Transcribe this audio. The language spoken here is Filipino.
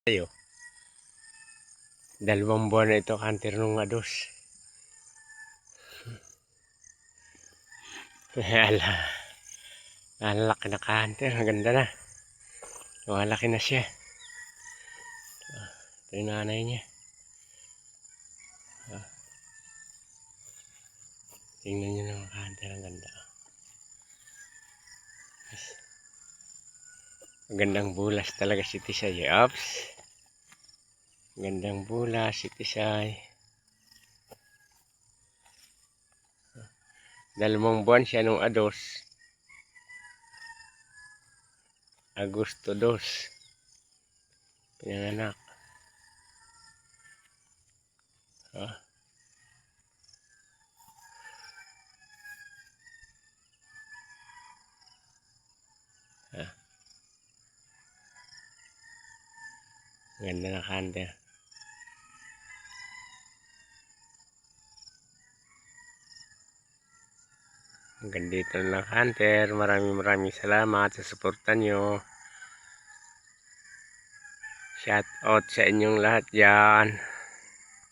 Tayo. 2 buwan na ito kanter nung ados. Ala. Ang laki na kanter. Ang ganda na. Malaki na siya. Ito yung nanay niya. Tingnan nyo naman kanter. Ang ganda. Magandang bulas talaga si Tisay. Ops. Magandang bulas si Tisay. 2 buwan siya nung ados. Agosto 2. Pinanganak. Ganda na kanter. Hanggang dito na lang kanter. Maraming salamat sa suporta nyo. Shout out sa inyong lahat dyan.